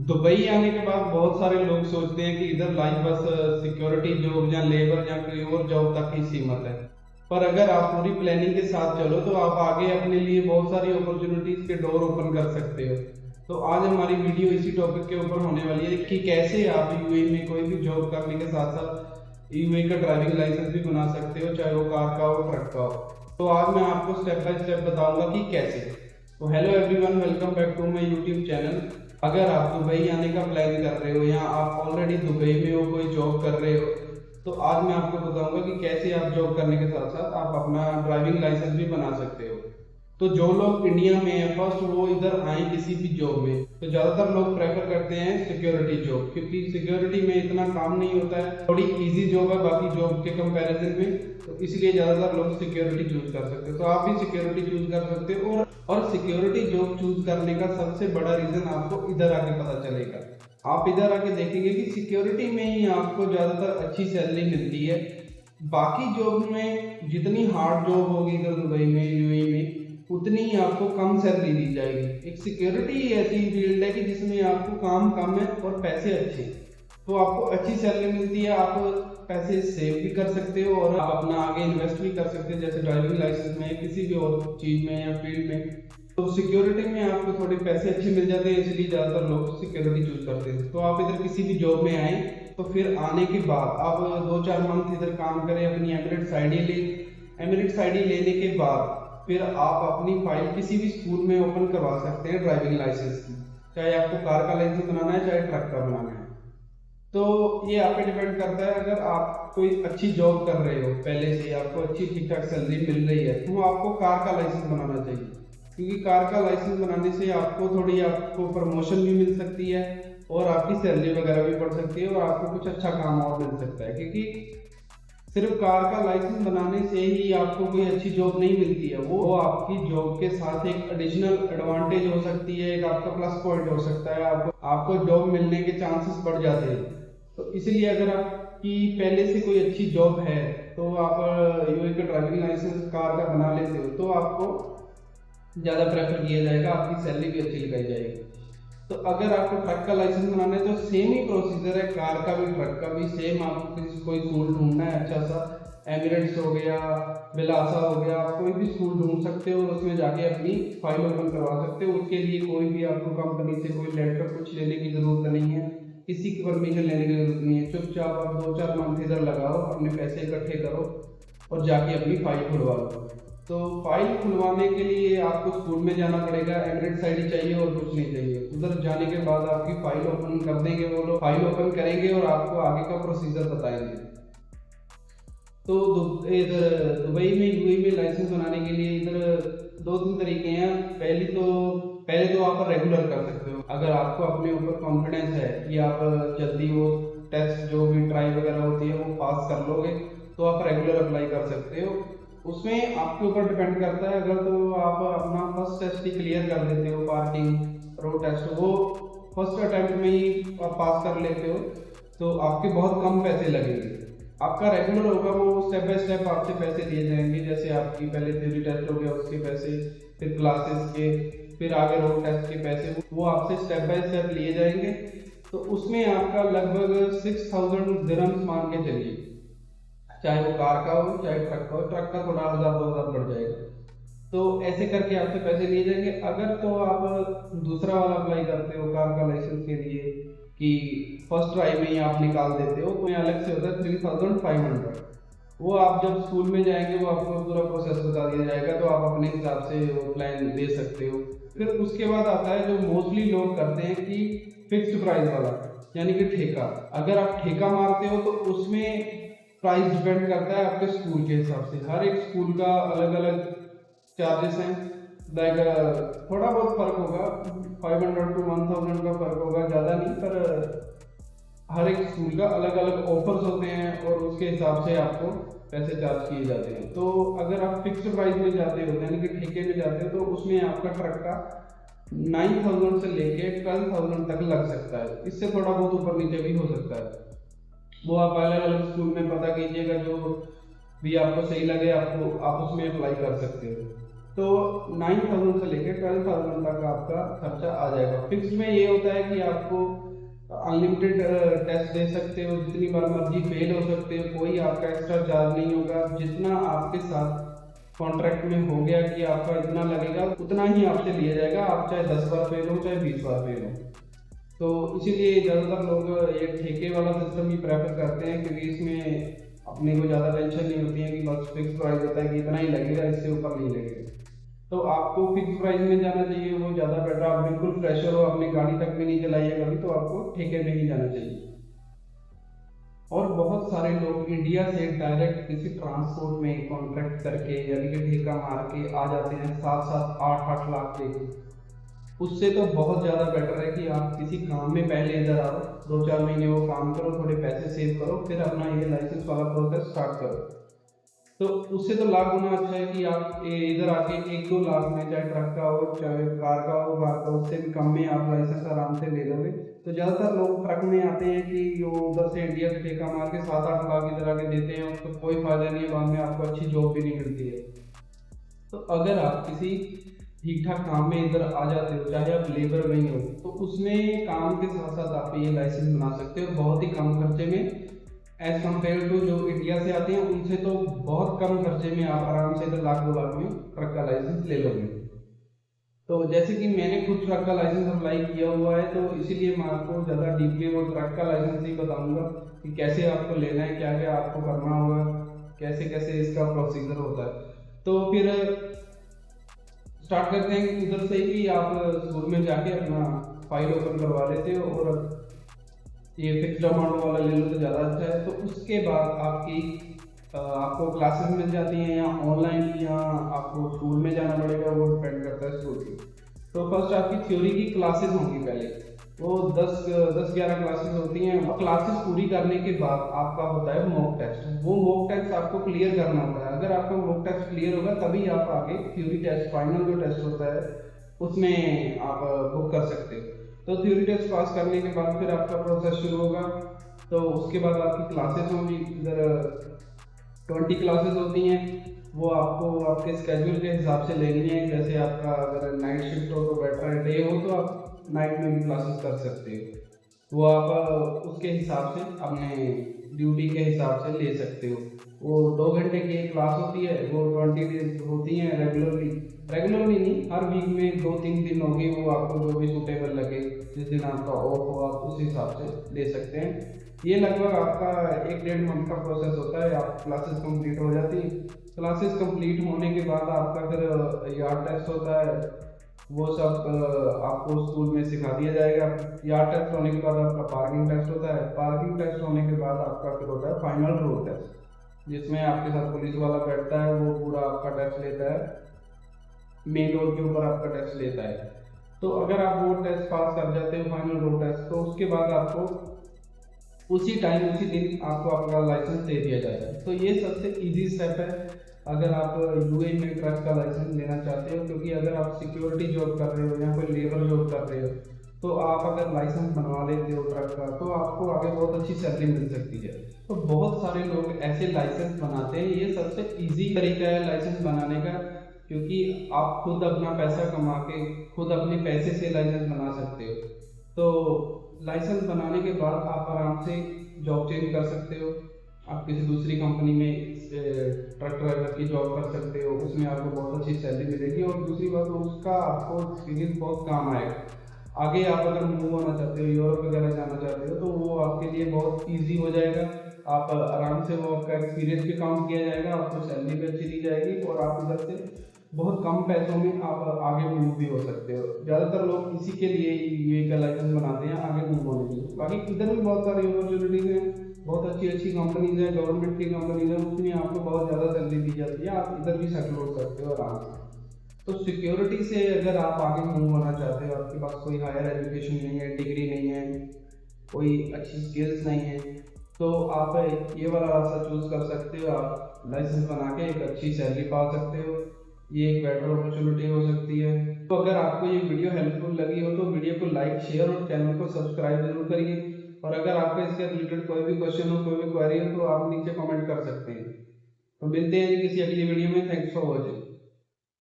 Dubai आने के बाद बहुत सारे लोग सोचते हैं कि इधर लाइफ बस सिक्योरिटी जॉब या लेबर या कोई और जॉब तक ही सीमित है। पर अगर आप पूरी प्लानिंग के साथ चलो तो आप आगे अपने लिए बहुत सारी अपॉर्चुनिटीज के डोर ओपन कर सकते हो। तो आज हमारी वीडियो इसी टॉपिक के ऊपर होने वाली है कि कैसे आप यूएई में कोई भी जॉब करने के साथ साथ यूएई का ड्राइविंग लाइसेंस भी बना सकते हो, चाहे वो कार का हो ट्रक का हो। तो आज मैं आपको स्टेप बाय स्टेप बताऊंगा कि कैसे। तो hello everyone, welcome back to my YouTube channel. अगर आप दुबई आने का प्लान कर रहे हो या आप ऑलरेडी दुबई में हो, कोई जॉब कर रहे हो, तो आज मैं आपको बताऊंगा कि कैसे आप जॉब करने के साथ साथ आप अपना ड्राइविंग लाइसेंस भी बना सकते हो। तो जो लोग इंडिया में है फर्स्ट वो इधर आए किसी भी जॉब में, तो ज्यादातर लोग प्रेफर करते हैं सिक्योरिटी जॉब, क्योंकि सिक्योरिटी में इतना काम नहीं होता है, थोड़ी इजी जॉब है बाकी जॉब के कंपैरिजन में। तो इसलिए ज्यादातर लोग सिक्योरिटी चूज कर सकते हो। तो आप भी सिक्योरिटी चूज कर सकते हो और सिक्योरिटी जॉब चूज करने का सबसे बड़ा रीजन आपको इधर आके पता चलेगा। आप इधर आके देखेंगे कि सिक्योरिटी में ही आपको ज्यादातर अच्छी सैलरी मिलती है। बाकी जॉब में जितनी हार्ड जॉब होगी इधर दुबई में यूएई में उतनी ही आपको कम सैलरी दी जाएगी। एक सिक्योरिटी ऐसी फील्ड है कि जिसमें आपको काम कम है और पैसे अच्छे, तो आपको अच्छी सैलरी मिलती है, आप पैसे सेव भी कर सकते हो और आप अपना आगे इन्वेस्ट भी कर सकते हो, जैसे ड्राइविंग लाइसेंस में किसी भी और चीज में या फील्ड में। तो सिक्योरिटी में आपको थोड़े पैसे अच्छे मिल जाते हैं, इसलिए ज्यादातर लोग सिक्योरिटी चूज करते हैं। तो आप इधर किसी भी जॉब में आए तो फिर आने के बाद आप 2-4 मंथ इधर काम करें, अपनी एमिरेट्स आईडी ले। एमिरेट्स आईडी लेने के बाद फिर आप अपनी फाइल किसी भी स्कूल में ओपन करवा सकते हैं ड्राइविंग लाइसेंस की, चाहे आपको कार का लाइसेंस बनाना है चाहे ट्रक का बनाना है। तो ये आप पे डिपेंड करता है। अगर आप कोई अच्छी जॉब कर रहे हो, पहले से आपको अच्छी ठीक ठाक सैलरी मिल रही है, तो आपको कार का लाइसेंस बनाना चाहिए, क्योंकि कार का लाइसेंस बनाने से आपको प्रमोशन भी मिल सकती है और आपकी सैलरी वगैरह भी बढ़ सकती है और आपको कुछ अच्छा काम और मिल सकता है। क्योंकि सिर्फ कार का लाइसेंस बनाने से ही आपको कोई अच्छी जॉब नहीं मिलती है, वो आपकी जॉब के साथ एक एडिशनल एडवांटेज हो सकती है, एक आपका प्लस पॉइंट हो सकता है, आपको जॉब मिलने के चांसेस बढ़ जाते हैं। तो इसलिए अगर आपकी पहले से कोई अच्छी जॉब है तो आप यूएई का ड्राइविंग लाइसेंस कार का बना लेते हो तो आपको ज़्यादा प्रेफर किया जाएगा, आपकी सैलरी भी अच्छी लगाई जाएगी। तो अगर आपको ट्रक का लाइसेंस बनाना है तो सेम ही प्रोसीजर है, कार का भी ट्रक का भी सेम। आपको कोई स्कूल ढूंढना है अच्छा सा, एमिरेट्स हो गया, बिलासा हो गया, आप कोई भी स्कूल ढूंढ सकते हो और उसमें जाके अपनी फाइल ओपन करवा सकते हो। उसके लिए कोई भी आपको कंपनी से कोई लेटर कुछ लेने की जरूरत नहीं है, किसी की परमिशन लेने की जरूरत नहीं है। चुपचाप आप 2-4 मंथ इधर लगाओ, अपने पैसे इकट्ठे करो और जाके अपनी फाइल खुलवा लो। तो फाइल खुलवाने के लिए आपको स्कूल में जाना पड़ेगा, एमिरेट्स आईडी चाहिए और कुछ नहीं चाहिए। उधर जाने के बाद आपकी फाइल ओपन कर देंगे, वो लोग फाइल ओपन करेंगे और आपको आगे का प्रोसीजर बताएंगे। तो इधर दुबई में यूएई में लाइसेंस बनाने के लिए इधर 2-3 तरीके हैं। पहले तो आप रेगुलर कर सकते हो। अगर आपको अपने ऊपर कॉन्फिडेंस है कि आप जल्दी वो टेस्ट जो भी ट्राई वगैरह होती है वो पास कर लोगे, तो आप रेगुलर अप्लाई कर सकते हो। उसमें आपके ऊपर डिपेंड करता है। अगर तो आप अपना फर्स्ट टेस्ट ही क्लियर कर लेते हो, पार्किंग रोड टेस्ट, वो फर्स्ट अटेम्प्ट में ही आप पास कर लेते हो, तो आपके बहुत कम पैसे लगेंगे। आपका रेगुलर होगा वो स्टेप बाय स्टेप आपसे पैसे दिए जाएंगे, जैसे आपकी पहले थ्योरी टेस्ट हो गया उसके पैसे, फिर क्लासेस के, फिर आगे रोड टेस्ट के पैसे, वो आपसे स्टेप बाय स्टेप लिए जाएंगे। तो उसमें आपका लगभग 6000 दिरहम्स मान के चलिए, चाहे वो कार का हो चाहे ट्रक का हो। ट्रक का थोड़ा 1000-2000 बढ़ जाएगा। तो ऐसे करके आपसे पैसे लिए जाएंगे। अगर तो आप दूसरा वाला अप्लाई करते हो कार का लाइसेंस के लिए कि फर्स्ट ट्राई में ही आप निकाल देते हो, तो अलग से होता है 3500। वो आप जब स्कूल में जाएंगे वो आपको पूरा प्रोसेस बता दिया जाएगा, तो आप अपने हिसाब से वो प्लान दे सकते हो। फिर उसके बाद आता है जो मोस्टली लोग करते हैं कि फिक्स्ड प्राइस वाला, यानी कि ठेका। अगर आप ठेका मारते हो तो उसमें प्राइस डिपेंड करता है आपके स्कूल के हिसाब से। हर एक स्कूल का अलग अलग चार्जेस हैं, लाइक थोड़ा बहुत फर्क होगा, 500 to 1000 का फर्क होगा, ज़्यादा नहीं। पर हर एक स्कूल का अलग अलग ऑफर्स होते हैं और उसके हिसाब से आपको पैसे चार्ज किए जाते हैं। तो अगर आप फिक्स्ड प्राइस में जाते हो यानी कि ठेके में जाते हो, तो उसमें आपका ट्रक का 9000 से लेके 12000 तक लग सकता है। इससे थोड़ा बहुत ऊपर नीचे भी हो सकता है। वो आप अलग अलग स्कूल में पता कीजिएगा, जो भी आपको सही लगे आप उसमें अप्लाई कर सकते हो। तो 9,000 से लेकर 12,000 तक आपका खर्चा आ जाएगा। फिक्स में ये होता है कि आपको अनलिमिटेड टेस्ट दे सकते हो, जितनी बार मर्जी फेल हो सकते हो, कोई आपका एक्स्ट्रा चार्ज नहीं होगा। जितना आपके साथ कॉन्ट्रैक्ट में हो गया कि आपका इतना लगेगा, उतना ही आपसे लिया जाएगा, आप चाहे 10 बार फेल हो चाहे 20 बार फेल हो। तो इसीलिए ज़्यादातर लोग ये ठेके वाला सिस्टम ही प्रेफर करते हैं, क्योंकि इसमें अपने को ज़्यादा टेंशन नहीं होती है कि बस फिक्स प्राइस होता है कि इतना ही लगेगा, इससे ऊपर नहीं लगेगा। तो आपको फिक्स प्राइस में जाना चाहिए, वो ज़्यादा बेटर। आप बिल्कुल फ्रेशर हो, आपने गाड़ी तक भी नहीं चलाई है कभी, तो आपको ठेके में ही जाना चाहिए। और बहुत सारे लोग इंडिया से डायरेक्ट किसी ट्रांसपोर्ट में कॉन्ट्रैक्ट करके यानी कि ठेका मार के आ जाते हैं 7-7, 8-8 लाख लेके। उससे तो बहुत ज़्यादा बेटर है कि आप किसी काम में पहले इधर आओ, 2-4 महीने वो काम करो, थोड़े पैसे सेव करो, फिर अपना ये लाइसेंस वाला प्रोसेस स्टार्ट करो। तो उससे तो लाख गुना अच्छा है कि आप इधर आके 1-2 लाख में, चाहे ट्रक का हो चाहे कार का हो, कार का उससे भी कम में आप लाइसेंस आराम से ले लोगे। तो ज़्यादातर लोग ट्रक में आते हैं कि वो उधर से इंडिया से ठेका मार के 7-8 लाख इधर आके देते हैं, उसको कोई फायदा नहीं है, बाद में आपको अच्छी जॉब भी नहीं मिलती है। तो अगर आप किसी ठीक ठाक काम में इधर आ जाते हो, चाहे आप लेबर में ही हो, तो उसमें काम के साथ साथ आप ये लाइसेंस बना सकते हो बहुत ही कम खर्चे में। एज कम्पेयर टू जो इंडिया से आते हैं उनसे तो बहुत कम खर्चे में आप आराम से इधर 1-2 लाख में ट्रक का लाइसेंस ले लोगे। तो जैसे कि मैंने खुद ट्रक का लाइसेंस अप्लाई किया हुआ है, तो इसीलिए मैं आपको ज़्यादा डीपली वो ट्रक का लाइसेंस ही बताऊंगा कि कैसे आपको लेना है, क्या क्या आपको करना होगा, कैसे कैसे इसका प्रोसीजर होता है। तो फिर स्टार्ट करते हैं उधर से कि आप स्कूल में जाके अपना फाइल ओपन करवा लेते हो और ये फिक्स्ड अमाउंट वाला ले लो तो ज़्यादा अच्छा है। तो उसके बाद आपको क्लासेस मिल जाती हैं या ऑनलाइन, या आपको स्कूल में जाना पड़ेगा, वो डिपेंड करता है स्कूल की। तो फर्स्ट आपकी थ्योरी की क्लासेस होंगी, पहले वो 10-11 क्लासेस होती हैं। क्लासेस पूरी करने के बाद आपका होता है मॉक टेस्ट। वो मॉक टेस्ट आपको क्लियर करना होता है। अगर आपका मॉक टेस्ट क्लियर होगा तभी आप आगे थ्योरी टेस्ट, फाइनल जो टेस्ट होता है उसमें आप बुक कर सकते हो। तो थ्योरी टेस्ट पास करने के बाद फिर आपका प्रोसेस शुरू होगा। तो उसके बाद आपकी क्लासेस होंगी, इधर 20 क्लासेस होती हैं। वो आपको आपके स्केड्यूल के हिसाब से लेनी है। जैसे आपका अगर नाइट शिफ्ट हो तो बेटर है, डे हो तो आप नाइट में भी क्लासेस कर सकते हो। वो आप उसके हिसाब से अपने ड्यूटी के हिसाब से ले सकते हो। वो 2 घंटे की एक क्लास होती है, वो 20 डेज होती हैं रेगुलरली नहीं, हर वीक में 2-3 दिन होगी। वो आपको जो भी सूटेबल लगे, जिस दिन आपका ऑफ हो आप उस हिसाब से ले सकते हैं। ये लगभग आपका 1-1.5 मंथ का प्रोसेस होता है। आप क्लासेस कंप्लीट हो जाती हैं। क्लासेस कंप्लीट होने के बाद आपका फिर यार्ड टेस्ट होता है। वो सब आपको स्कूल में सिखा दिया जाएगा। यार्ड टेस्ट होने के बाद आपका पार्किंग टेस्ट होता है। पार्किंग टेस्ट होने के बाद आपका फिर होता है फाइनल रोड टेस्ट, जिसमें आपके साथ पुलिस वाला बैठता है, वो पूरा आपका टेस्ट लेता है, मेन रोड के ऊपर आपका टेस्ट लेता है। तो अगर आप वो टेस्ट पास कर जाते हो, फाइनल रोड टेस्ट, तो उसके बाद आपको उसी टाइम उसी दिन आपको आपका लाइसेंस दे दिया जाएगा। तो ये सबसे इजी स्टेप है अगर आप यूएई में ट्रक का लाइसेंस लेना चाहते हो। क्योंकि अगर आप सिक्योरिटी जॉब कर रहे हो या कोई लेबर जॉब कर रहे हो, तो आप अगर लाइसेंस बनवा लेते हो ट्रक का, तो आपको आगे बहुत अच्छी सैलरी मिल सकती है। तो बहुत सारे लोग ऐसे लाइसेंस बनाते हैं। ये सबसे इजी तरीका है लाइसेंस बनाने का, क्योंकि आप खुद अपना पैसा कमा के खुद अपने पैसे से लाइसेंस बना सकते हो। तो लाइसेंस बनाने के बाद आप आराम से जॉब चेंज कर सकते हो। आप किसी दूसरी कंपनी में ट्रक ड्राइवर की जॉब कर सकते हो, उसमें आपको बहुत अच्छी सैलरी मिलेगी। और दूसरी बात, उसका आपको एक्सपीरियंस बहुत काम आएगा। आगे आप अगर मूव होना चाहते हो, यूरोप वगैरह जाना चाहते हो, तो वो आपके लिए बहुत ईजी हो जाएगा। आप आराम से, वो आपका एक्सपीरियंस भी काउंट किया जाएगा, आपको सैलरी भी अच्छी दी जाएगी, और आप इधर से बहुत कम पैसों में आप आगे मूव भी हो सकते हो। ज़्यादातर लोग इसी के लिए यूएई का लाइसेंस बनाते हैं, आगे मूव होने के लिए। बाकी इधर भी बहुत सारी अपॉर्चुनिटीज़ हैं, बहुत अच्छी अच्छी कंपनीज हैं, गवर्नमेंट की कंपनीज हैं, उसमें आपको बहुत ज़्यादा सैलरी दी जाती है। आप इधर भी सेटल हो सकते हो आराम से। तो सिक्योरिटी से अगर आप आगे मूव होना चाहते हो, आपके पास कोई हायर एजुकेशन नहीं है, डिग्री नहीं है, कोई अच्छी स्किल्स नहीं है, तो आप ये वाला रास्ता चूज कर सकते हो। आप लाइसेंस बना के एक अच्छी सैलरी पा सकते हो। ये एक बेटर अपॉर्चुनिटी हो सकती है। तो अगर आपको ये वीडियो हेल्पफुल लगी हो तो वीडियो को लाइक, शेयर और चैनल को सब्सक्राइब जरूर करिए। और अगर आपका इसके रिलेटेड कोई भी क्वेश्चन हो, कोई भी क्वेरी हो, तो आप नीचे कमेंट कर सकते हैं। तो मिलते हैं किसी अगली वीडियो में। Thanks for watching.